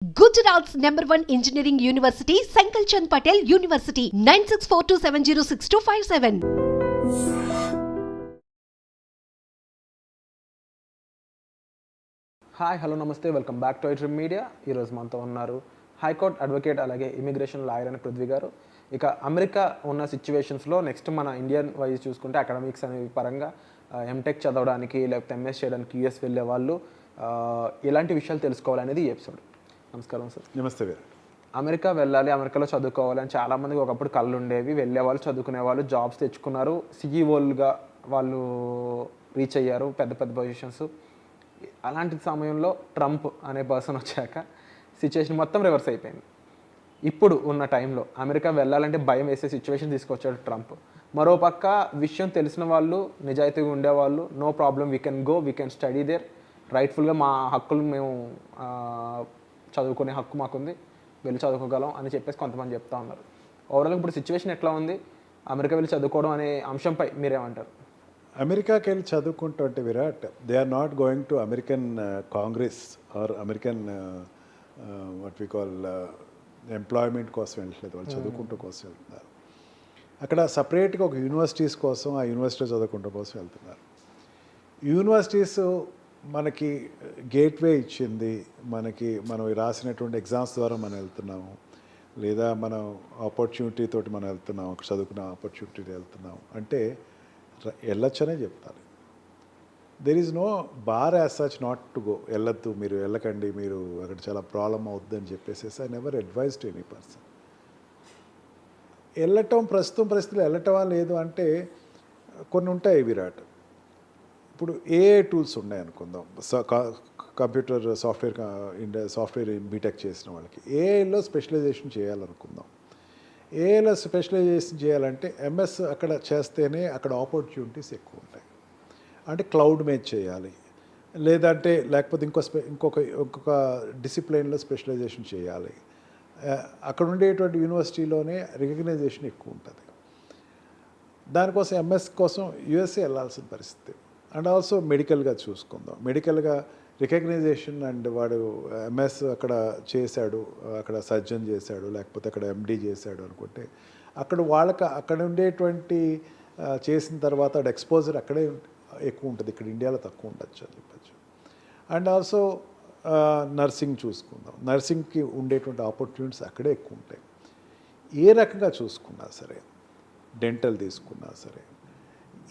Gujarat's #1 engineering university, Sankalchand Patel University, 9642706257. Hi hello నమస్తే welcome back to ఐట్రిమ్ media. ఈరోజు మనతో ఉన్నారు హైకోర్టు అడ్వకేట్ అలాగే ఇమిగ్రేషన్ లాయర్ అని పృథ్వీ గారు. ఇక అమెరికా ఉన్న సిచ్యువేషన్స్లో నెక్స్ట్ మన ఇండియన్ వైజ్ చూసుకుంటే అకాడమిక్స్ అనే పరంగా ఎంటెక్ చదవడానికి లేకపోతే ఎంఎస్ చేయడానికి యూఎస్ వెళ్ళే వాళ్ళు ఎలాంటి విషయాలు తెలుసుకోవాలనేది ఈ ఎపిసోడ్. నమస్కారం సార్. నమస్తే వీర. అమెరికా వెళ్ళాలి, అమెరికాలో చదువుకోవాలని చాలామందికి ఒకప్పుడు కళ్ళు ఉండేవి. వెళ్ళే వాళ్ళు, చదువుకునే వాళ్ళు, జాబ్స్ తెచ్చుకున్నారు, సిఈఓలుగా వాళ్ళు రీచ్ అయ్యారు, పెద్ద పెద్ద పొజిషన్స్. అలాంటి సమయంలో ట్రంప్ అనే పర్సన్ వచ్చాక సిచ్యువేషన్ మొత్తం రివర్స్ అయిపోయింది. ఇప్పుడు ఉన్న టైంలో అమెరికా వెళ్ళాలంటే భయం వేసే సిచ్యువేషన్ తీసుకొచ్చాడు ట్రంప్. మరోపక్క విషయం తెలిసిన వాళ్ళు, నిజాయితీగా ఉండేవాళ్ళు, no problem, we can go, we can study there, రైట్ఫుల్గా మా హక్కులు మేము చదువుకునే హక్కు మాకుంది, వెళ్ళి చదువుకోగలం అని చెప్పేసి కొంతమంది చెప్తా ఉన్నారు. ఓవరాల్ ఇప్పుడు సిచ్యువేషన్ ఎట్లా ఉంది, అమెరికా వెళ్ళి చదువుకోవడం అనే అంశంపై మీరేమంటారు? అమెరికాకి వెళ్ళి చదువుకుంటుంటే Virat, they are not going to American Congress or American what we call employment కోసం వెళ్ళట్లేదు, వాళ్ళు చదువుకుంటూ కోసం వెళ్తున్నారు. అక్కడ సపరేట్గా ఒక యూనివర్సిటీస్ కోసం, ఆ యూనివర్సిటీ చదువుకుంటూ కోసం వెళ్తున్నారు. యూనివర్సిటీస్ మనకి గేట్వే ఇచ్చింది, మనం రాసినటువంటి ఎగ్జామ్స్ ద్వారా మనం వెళ్తున్నాము, లేదా మనం ఆపర్చునిటీ తోటి మనం వెళ్తున్నాము, చదువుకున్న ఆపర్చునిటీ వెళ్తున్నాము అంటే వెళ్ళొచ్చనే చెప్తాను. There is no bar as such not to go. వెళ్ళొద్దు, మీరు వెళ్ళకండి, మీరు అక్కడ చాలా ప్రాబ్లం అవుద్ది అని చెప్పేసి I never advise to any person. వెళ్ళటం ప్రస్తుతం పరిస్థితుల్లో వెళ్ళటమా లేదు అంటే కొన్ని ఉంటాయి విరాట్. ఇప్పుడు ఏఐ టూల్స్ ఉన్నాయి అనుకుందాం, కంప్యూటర్ సాఫ్ట్వేర్ బీటెక్ చేసిన వాళ్ళకి ఏఐలో స్పెషలైజేషన్ చేయాలనుకుందాం. ఏఐలో స్పెషలైజేషన్ చేయాలంటే ఎంఎస్ అక్కడ చేస్తేనే అక్కడ ఆపర్చునిటీస్ ఎక్కువ ఉంటాయి. అంటే క్లౌడ్ మీద చేయాలి, లేకపోతే ఇంకొక డిసిప్లైన్లో స్పెషలైజేషన్ చేయాలి. అక్కడ ఉండేటువంటి యూనివర్సిటీలోనే రికగ్నైజేషన్ ఎక్కువ ఉంటుంది. దానికోసం ఎంఎస్ కోసం యూఎస్ఏ వెళ్ళాల్సిన పరిస్థితి. అండ్ ఆల్సో మెడికల్గా చూసుకుందాం, మెడికల్గా రికగ్నైజేషన్ అండ్ వాడు ఎంఎస్ అక్కడ చేశాడు, అక్కడ సర్జన్ చేశాడు, లేకపోతే అక్కడ ఎండి చేశాడు అనుకుంటే అక్కడ ఉండేటువంటి చేసిన తర్వాత అక్కడ ఎక్స్పోజర్ అక్కడే ఎక్కువ ఉంటుంది, ఇక్కడ ఇండియాలో తక్కువ ఉండొచ్చు అని చెప్పచ్చు. అండ్ ఆల్సో నర్సింగ్ చూసుకుందాం, నర్సింగ్కి ఉండేటువంటి ఆపర్చునిటీస్ అక్కడే ఎక్కువ ఉంటాయి. ఏ రకంగా చూసుకున్నా సరే, డెంటల్ తీసుకున్నా సరే,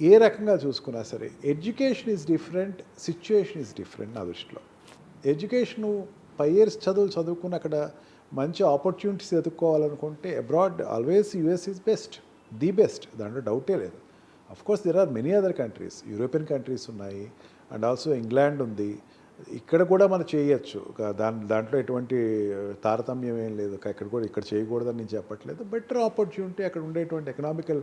ఏ రకంగా చూసుకున్నా సరే, education is different, situation is different. నా దృష్టిలో ఎడ్యుకేషను 5 years చదువుకుని అక్కడ మంచి ఆపర్చునిటీస్ ఎదుర్కోవాలనుకుంటే abroad always US is best, the best, దాంట్లో డౌటే లేదు. Of course there are many other countries, European countries ఉన్నాయి, అండ్ ఆల్సో ఇంగ్లాండ్ ఉంది. ఇక్కడ కూడా మనం చేయొచ్చు, దాంట్లో ఎటువంటి తారతమ్యం ఏం లేదు. ఇక్కడ చేయకూడదని నేను చెప్పట్లేదు. బెటర్ ఆపర్చునిటీ అక్కడ ఉండేటువంటి ఎకనామికల్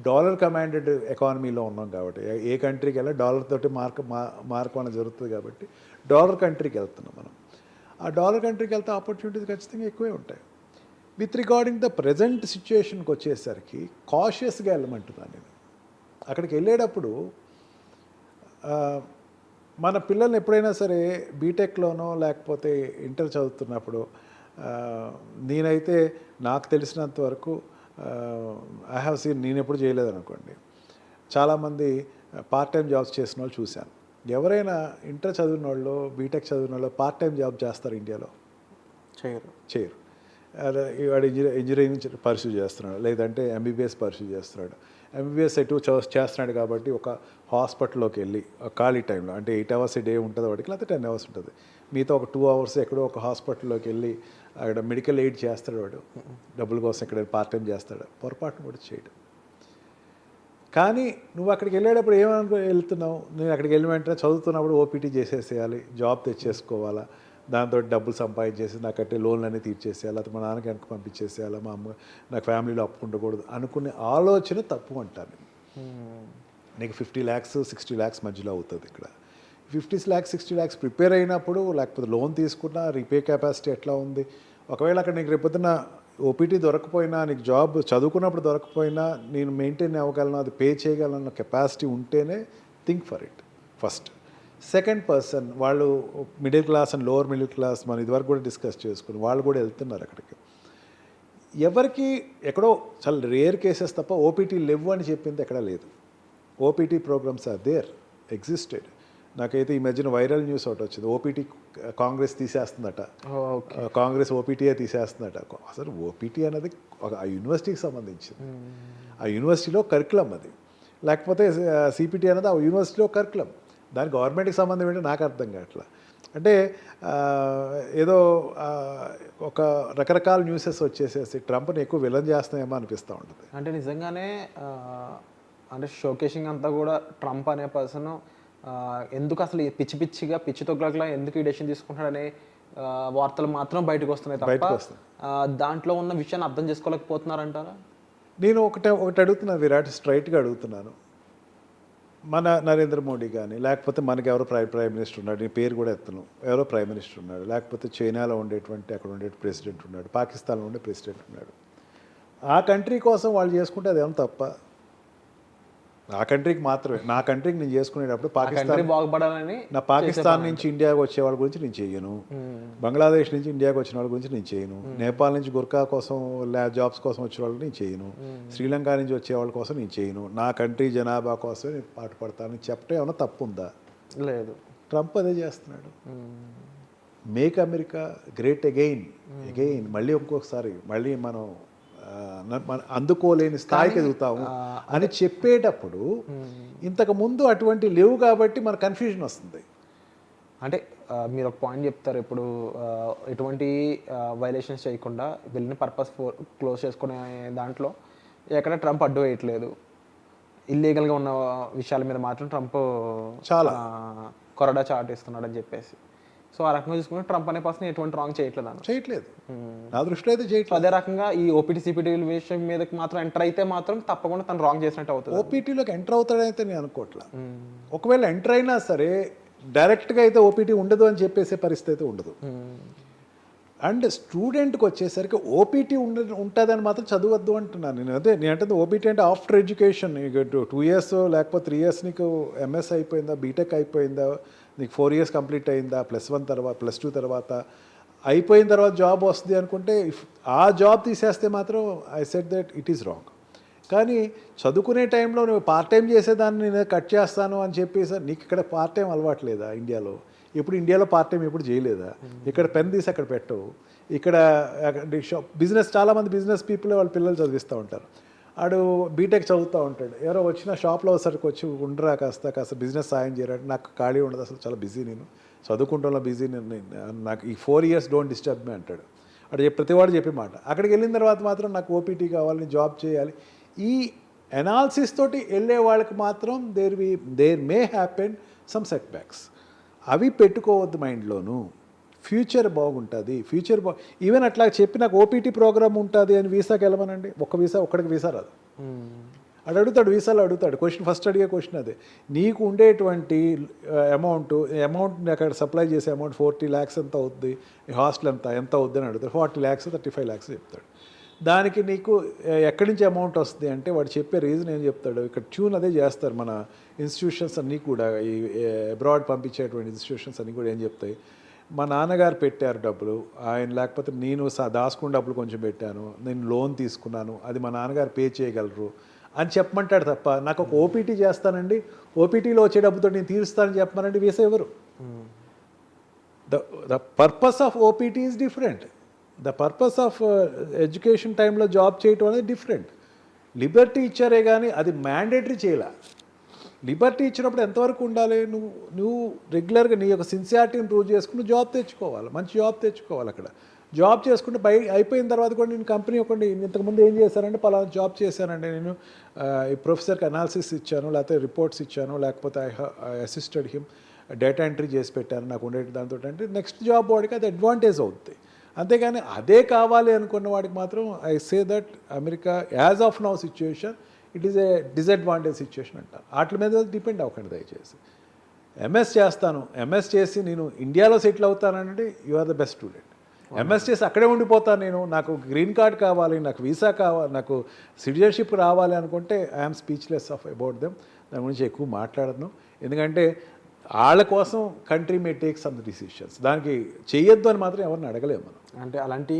డాలర్ కమాండెడ్ ఎకానమీలో ఉన్నాం కాబట్టి, ఏ కంట్రీకి వెళ్ళా డాలర్ తోటి మార్క్ అనేది జరుగుతుంది కాబట్టి డాలర్ కంట్రీకి వెళ్తున్నాం మనం. ఆ డాలర్ కంట్రీకి వెళ్తే ఆపర్చునిటీస్ ఖచ్చితంగా ఎక్కువే ఉంటాయి. విత్ రిగార్డింగ్ ద ప్రజెంట్ సిచ్యుయేషన్కి వచ్చేసరికి కాషియస్గా వెళ్ళమంటున్నాను నేను. అక్కడికి వెళ్ళేటప్పుడు మన పిల్లల్ని ఎప్పుడైనా సరే బీటెక్లోనో లేకపోతే ఇంటర్ చదువుతున్నప్పుడు, నేనైతే నాకు తెలిసినంత వరకు ఐ హ్యావ్ సీన్, నేను ఎప్పుడు చేయలేదనుకోండి, చాలామంది పార్ట్ టైం జాబ్స్ చేసిన వాళ్ళు చూశాను. ఎవరైనా ఇంటర్ చదివిన వాళ్ళు, బీటెక్ చదివిన వాళ్ళు పార్ట్ టైం జాబ్ చేస్తారు ఇండియాలో? చేయరు. వాడు ఇంజనీరింగ్ పర్సూ చేస్తున్నాడు, లేదంటే ఎంబీబీఎస్ పర్సూ చేస్తున్నాడు. ఎంబీబీఎస్ ఎటు చేస్తున్నాడు కాబట్టి ఒక హాస్పిటల్లోకి వెళ్ళి ఖాళీ టైంలో, అంటే 8 hours డే ఉంటుంది వాడికి, లేకపోతే 10 hours ఉంటుంది, మిగతా ఒక 2 hours ఎక్కడో ఒక హాస్పిటల్లోకి వెళ్ళి అక్కడ మెడికల్ ఎయిడ్ చేస్తాడు వాడు, డబ్బుల కోసం ఎక్కడ పార్ట్ టైం చేస్తాడు. పొరపాటును కూడా చేయడు. కానీ నువ్వు అక్కడికి వెళ్ళేటప్పుడు వెళ్తున్నావు, నేను అక్కడికి వెళ్ళి వెంటనే చదువుతున్నప్పుడు ఓపీటీ చేసేసేయాలి, జాబ్ తెచ్చేసుకోవాలా, దాంతో డబ్బులు సంపాదించేసి నాకంటే లోన్లన్నీ తీర్చేసేయాలి, అది మా నాన్నకి వెనక్కి పంపించేసేయాలి, మా అమ్మ నాకు ఫ్యామిలీలో అప్పు ఉండకూడదు అనుకునే ఆలోచన తప్పు అంటాను. నీకు 50 lakhs 60 lakhs మధ్యలో అవుతుంది. ఇక్కడ 50 lakhs 60 lakhs ప్రిపేర్ అయినప్పుడు, లేకపోతే లోన్ తీసుకున్నా రీపే కెపాసిటీ ఎట్లా ఉంది, ఒకవేళ అక్కడ నీకు రేపొద్దున ఓపీటీ దొరకపోయినా, నీకు జాబ్ చదువుకున్నప్పుడు దొరకపోయినా, నేను మెయింటైన్ అవ్వగలను, అది పే చేయగలను కెపాసిటీ ఉంటేనే think for it first. Second person వాళ్ళు middle class and lower middle class మనం ఇదివరకు కూడా డిస్కస్ చేసుకుని వాళ్ళు కూడా వెళ్తున్నారు అక్కడికి. ఎవరికి ఎక్కడో చాలా రేర్ కేసెస్ తప్ప ఓపీటీ లేవు అని చెప్పింది ఎక్కడా లేదు. OPT programmes are there, existed. నాకైతే ఈ మధ్యన వైరల్ న్యూస్ ఒకటి వచ్చింది, ఓపీటీ కాంగ్రెస్ తీసేస్తుందట, కాంగ్రెస్ ఓపీటీయే తీసేస్తుందట. అసలు ఓపీటీ అనేది ఒక ఆ యూనివర్సిటీకి సంబంధించింది, ఆ యూనివర్సిటీలో కరికులం అది, లేకపోతే సిపిటీ అనేది ఆ యూనివర్సిటీలో కరికులం, దాని గవర్నమెంట్కి సంబంధం ఏంటో నాకు అర్థం కావట్లా. అంటే ఏదో ఒక రకరకాల న్యూసెస్ వచ్చేసేసి ట్రంప్ని ఎక్కువ విలన్ చేస్తున్నాయేమో అనిపిస్తూ ఉంటుంది. అంటే నిజంగానే అంటే షోకేసింగ్ అంతా కూడా ట్రంప్ అనే పర్సన్ ఎందుకు అసలు పిచ్చి తొగ్గులా ఎందుకు ఈ డెసిషన్ తీసుకుంటాడనే వార్తలు మాత్రం బయటకు వస్తున్నాయి తప్ప దాంట్లో ఉన్న విషయాన్ని అర్థం చేసుకోలేకపోతున్నారంటారా? నేను ఒకటి అడుగుతున్నాను విరాట్, స్ట్రైట్గా అడుగుతున్నాను. మన నరేంద్ర మోడీ కానీ లేకపోతే మనకి ఎవరో ప్రైమ్ మినిస్టర్ ఉన్నాడు, నీ పేరు కూడా ఎత్తను, ఎవరో ప్రైమ్ మినిస్టర్ ఉన్నాడు, లేకపోతే చైనాలో ఉండేటువంటి అక్కడ ఉండే ప్రెసిడెంట్ ఉన్నాడు, పాకిస్తాన్లో ఉండే ప్రెసిడెంట్ ఉన్నాడు. ఆ కంట్రీ కోసం వాళ్ళు చేసుకుంటే అదేం తప్ప? నా కంట్రీకి మాత్రమే, నా కంట్రీకి నేను చేసుకునేటప్పుడు పాకిస్తాన్ నుంచి ఇండియాకి వచ్చే వాళ్ళ గురించి నేను చేయను, బంగ్లాదేశ్ నుంచి ఇండియాకి వచ్చిన వాళ్ళ గురించి నేను చేయను, నేపాల్ నుంచి గుర్కా కోసం జాబ్స్ కోసం వచ్చే వాళ్ళకి నేను చేయను, శ్రీలంక నుంచి వచ్చే వాళ్ళ కోసం నేను చేయను, నా కంట్రీ జనాభా కోసం నేను పాటుపడతానని చెప్పడం ఏమన్నా తప్పు ఉందా? లేదు. ట్రంప్ అదే చేస్తున్నాడు. మేక్ అమెరికా గ్రేట్ అగైన్ మళ్ళీ ఇంకొకసారి మళ్ళీ మనం అందుకోలేని స్థాయికి ఎదుగుతాము అని చెప్పేటప్పుడు ఇంతకు ముందు అటువంటి లేవు కాబట్టి మన కన్ఫ్యూజన్ వస్తుంది. అంటే మీరు ఒక పాయింట్ చెప్తారు, ఇప్పుడు ఎటువంటి వైలేషన్స్ చేయకుండా వెళ్ళిన పర్పస్ క్లోజ్ చేసుకునే దాంట్లో ఎక్కడ ట్రంప్ అడ్డు వేయట్లేదు, ఇల్లీగల్గా ఉన్న విషయాల మీద మాత్రం ట్రంప్ చాలా కొరడా చాటిస్తున్నాడు అని చెప్పేసి. సో ఆ రకంగా చూసుకుంటే ట్రంప్ అనే పర్సన్ ఎటువంటి రాంగ్ చేయట్లేదు నా దృష్టిలో అయితే చేయట్లేదు. అదే రకంగా ఈ ఓపీటీ సిపిటీ విషయం మీద మాత్రం ఎంటర్ అయితే మాత్రం తప్పకుండా తను రాంగ్ చేసినట్టు అవుతుంది. ఓపీటీలోకి ఎంటర్ అవుతాడైతే నేను అనుకోవట్లా. ఒకవేళ ఎంటర్ అయినా సరే డైరెక్ట్గా అయితే ఓపీటీ ఉండదు అని చెప్పేసే పరిస్థితి ఉండదు. అండ్ స్టూడెంట్కి వచ్చేసరికి ఓపీటీ ఉంటుందని మాత్రం చదవద్దు అంటున్నాను నేను. నేను అంటే ఓపీటీ అంటే ఆఫ్టర్ ఎడ్యుకేషన్, 2 years లేకపోతే 3 years నీకు ఎంఎస్ అయిపోయిందా, బీటెక్ అయిపోయిందా, నీకు 4 years కంప్లీట్ అయిందా, +1 తర్వాత +2 తర్వాత అయిపోయిన తర్వాత జాబ్ వస్తుంది అనుకుంటే ఆ జాబ్ తీసేస్తే మాత్రం I said that it is wrong. కానీ చదువుకునే టైంలో నువ్వు పార్ట్ టైం చేసేదాన్ని నేను కట్ చేస్తాను అని చెప్పేసి నీకు ఇక్కడ పార్ట్ టైం అలవాటు లేదా? ఇండియాలో పార్ట్ టైం ఎప్పుడు చేయలేదా? ఇక్కడ పెన్ తీసి అక్కడ పెట్టవు. ఇక్కడ బిజినెస్, చాలామంది బిజినెస్ పీపుల్ వాళ్ళ పిల్లలు చదివిస్తూ ఉంటారు. ఆడు బీటెక్ చదువుతూ ఉంటాడు, ఎవరో వచ్చిన షాప్లో ఒకసారికి వచ్చి ఉండరా కాస్త బిజినెస్ సాయం చేయరంటే నాకు ఖాళీ ఉండదు, అసలు చాలా బిజీ, నేను చదువుకుంటున్నా బిజీ, నాకు ఈ 4 years డోంట్ డిస్టర్బ్ మీ అంటాడు. అటు ప్రతివాడు చెప్పే మాట. అక్కడికి వెళ్ళిన తర్వాత మాత్రం నాకు ఓపీటీ కావాలి, జాబ్ చేయాలి, ఈ ఎనాలిసిస్ తోటి వెళ్ళే వాళ్ళకి మాత్రం there may happen some setbacks. అవి పెట్టుకోవద్దు మైండ్లోను. ఫ్యూచర్ బాగుంటుంది, ఈవెన్ అట్లా చెప్పి నాకు ఓపీటీ ప్రోగ్రామ్ ఉంటుంది అని వీసాకి వెళ్ళమనండి, ఒక్కడికి వీసా రాదు. అడు అడుగుతాడు, వీసాలో అడుగుతాడు, ఫస్ట్ అడిగే క్వశ్చన్ అదే, నీకు ఉండేటువంటి అమౌంట్ అక్కడ సప్లై చేసే అమౌంట్ 40 lakhs ఎంత అవుద్ది, హాస్టల్ ఎంత అవుద్ది అని అడుగుతాడు. 40 lakhs 35 lakhs చెప్తాడు. దానికి నీకు ఎక్కడి నుంచి అమౌంట్ వస్తుంది అంటే వాడు చెప్పే రీజన్ ఏం చెప్తాడు, ఇక్కడ ట్యూన్ అదే చేస్తారు మన ఇన్స్టిట్యూషన్స్ అన్నీ కూడా, ఈ అబ్రాడ్ పంపించేటువంటి ఇన్స్టిట్యూషన్స్ అన్నీ కూడా ఏం చెప్తాయి, మా నాన్నగారు పెట్టారు డబ్బులు, ఆయన లేకపోతే నేను దాచుకున్న డబ్బులు కొంచెం పెట్టాను, నేను లోన్ తీసుకున్నాను, అది మా నాన్నగారు పే చేయగలరు అని చెప్పమంటాడు తప్ప నాకు ఒక ఓపీటీ చేస్తానండి, ఓపీటీలో వచ్చే డబ్బుతో నేను తీరుస్తానని చెప్పమనండి వీసా ఎవరు? The purpose of OPT is different. The purpose of education టైంలో జాబ్ చేయటం అనేది డిఫరెంట్. లిబర్టీ ఇచ్చారే కానీ అది మ్యాండేటరీ చేయాల. లిబర్టీ ఇచ్చినప్పుడు ఎంతవరకు ఉండాలి, నువ్వు రెగ్యులర్గా నీ యొక్క సిన్సియారిటీని ప్రూవ్ చేసుకుని జాబ్ తెచ్చుకోవాలి, మంచి జాబ్ తెచ్చుకోవాలి. అక్కడ జాబ్ చేసుకుంటే అయిపోయిన తర్వాత కూడా నేను కంపెనీ ఒకటి ఇంతకుముందు ఏం చేశానంటే పలానా జాబ్ చేశానండి, నేను ఈ ప్రొఫెసర్కి అనాలిసిస్ ఇచ్చాను, లేకపోతే రిపోర్ట్స్ ఇచ్చాను, లేకపోతే I assisted him, data entry చేసి పెట్టాను నాకు ఉండే దాంతో, అంటే నెక్స్ట్ జాబ్ వాడికి అది అడ్వాంటేజ్ అవుతుంది. అంతేగాని అదే కావాలి అనుకున్న వాడికి మాత్రం I say that America as of now situation it is a disadvantage situation అంటారు. వాటి మీద డిపెండ్ అవ్వకండి దయచేసి. ఎంఎస్ చేస్తాను, ఎంఎస్ చేసి నేను ఇండియాలో సెటిల్ అవుతానంటే you are the best student. MS చేసి అక్కడే ఉండిపోతాను నేను, నాకు గ్రీన్ కార్డ్ కావాలి, నాకు వీసా కావాలి, నాకు సిటిజన్షిప్ రావాలి అనుకుంటే I'm speechless of about them. దాని గురించి ఎక్కువ మాట్లాడను, ఎందుకంటే వాళ్ళ కోసం country may take some decisions. దానికి చేయొద్దు అని మాత్రం ఎవరిని అడగలేము మనం. అంటే అలాంటి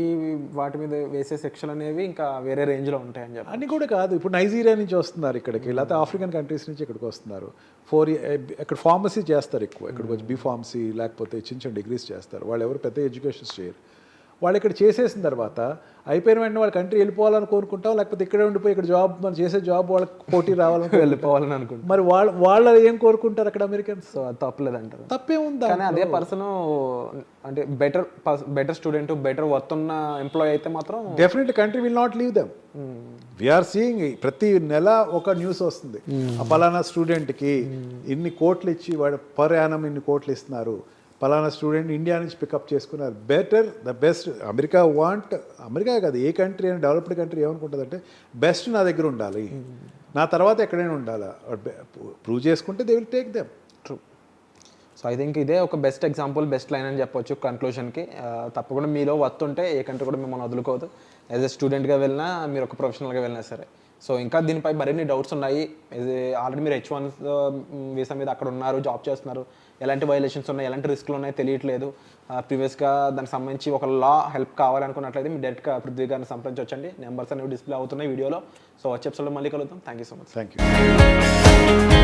వాటి మీద వేసే శిక్షలు అనేవి ఇంకా వేరే రేంజ్లో ఉంటాయని చెప్పి. అన్నీ కూడా కాదు, ఇప్పుడు నైజీరియా నుంచి వస్తున్నారు ఇక్కడికి, లేకపోతే ఆఫ్రికన్ కంట్రీస్ నుంచి ఇక్కడికి వస్తున్నారు. ఇక్కడ ఫార్మసీ చేస్తారు ఎక్కువ, ఇక్కడికి వచ్చి బీఫార్మసీ లేకపోతే చిన్న చిన్న డిగ్రీస్ చేస్తారు. వాళ్ళు ఎవరు పెద్ద ఎడ్యుకేషన్స్ చేయరు. వాళ్ళు ఇక్కడ చేసేసిన తర్వాత అయిపోయిన వెంటనే వాళ్ళ కంట్రీ వెళ్ళిపోవాలని కోరుకుంటాం, లేకపోతే ఇక్కడే ఉండిపోయి ఇక్కడ జాబ్ మనం చేసే జాబ్ వాళ్ళకి పోటీ రావాలని వెళ్ళిపోవాలని అనుకుంటాం. మరి వాళ్ళు ఏం కోరుకుంటారు అక్కడ అమెరికన్స్? సో అది తప్పలేదంటారు. తప్పేముందా? కానీ అదే పర్సన్ అంటే బెటర్ స్టూడెంట్ బెటర్ వర్త్ ఉన్న ఎంప్లాయ్ అయితే మాత్రం definitely country will not leave them. We're seeing ప్రతి నెల ఒక న్యూస్ వస్తుంది, ఆ పలానా స్టూడెంట్కి ఇన్ని కోట్లు ఇచ్చి వాడు పర్ యానం ఇన్ని కోట్లు ఇస్తున్నారు, పలానా స్టూడెంట్ ఇండియా నుంచి పికప్ చేసుకున్నారు. Better the best. అమెరికా కాదు, ఏ కంట్రీ అయినా డెవలప్డ్ కంట్రీ ఏమనుకుంటుందంటే బెస్ట్ నా దగ్గర ఉండాలి, నా తర్వాత ఎక్కడైనా ఉండాలా, ప్రూవ్ చేసుకుంటే they will take them. True. So I think ఇదే ఒక బెస్ట్ ఎగ్జాంపుల్, బెస్ట్ లైన్ అని చెప్పొచ్చు కన్క్లూషన్కి. తప్పకుండా మీలో వర్త్ ఉంటే ఏ కంట్రీ కూడా మిమ్మల్ని వదులుకోదు. యాజ్ ఎ స్టూడెంట్గా వెళ్ళినా, మీరు ఒక ప్రొఫెషనల్గా వెళ్ళినా సరే. సో ఇంకా దీనిపై మరిన్ని డౌట్స్ ఉన్నాయి. ఆల్రెడీ మీరు H1 వీసా మీద అక్కడ ఉన్నారు, జాబ్ చేస్తున్నారు, ఎలాంటి వైలేషన్స్ ఉన్నాయి, ఎలాంటి రిస్క్లు ఉన్నాయో తెలియట్లేదు. ప్రీవియస్గా దానికి సంబంధించి ఒక లా హెల్ప్ కావాలనుకున్నట్లయితే మీరు డైరెక్ట్గా పృథ్వీ గారిని సంప్రదించవచ్చండి. నెంబర్స్ అనేవి డిస్ప్లే అవుతున్నాయి వీడియోలో. సో వచ్చే ఎపిసోడ్లో మళ్ళీ కలుద్దాం. Thank you so much. Thank you.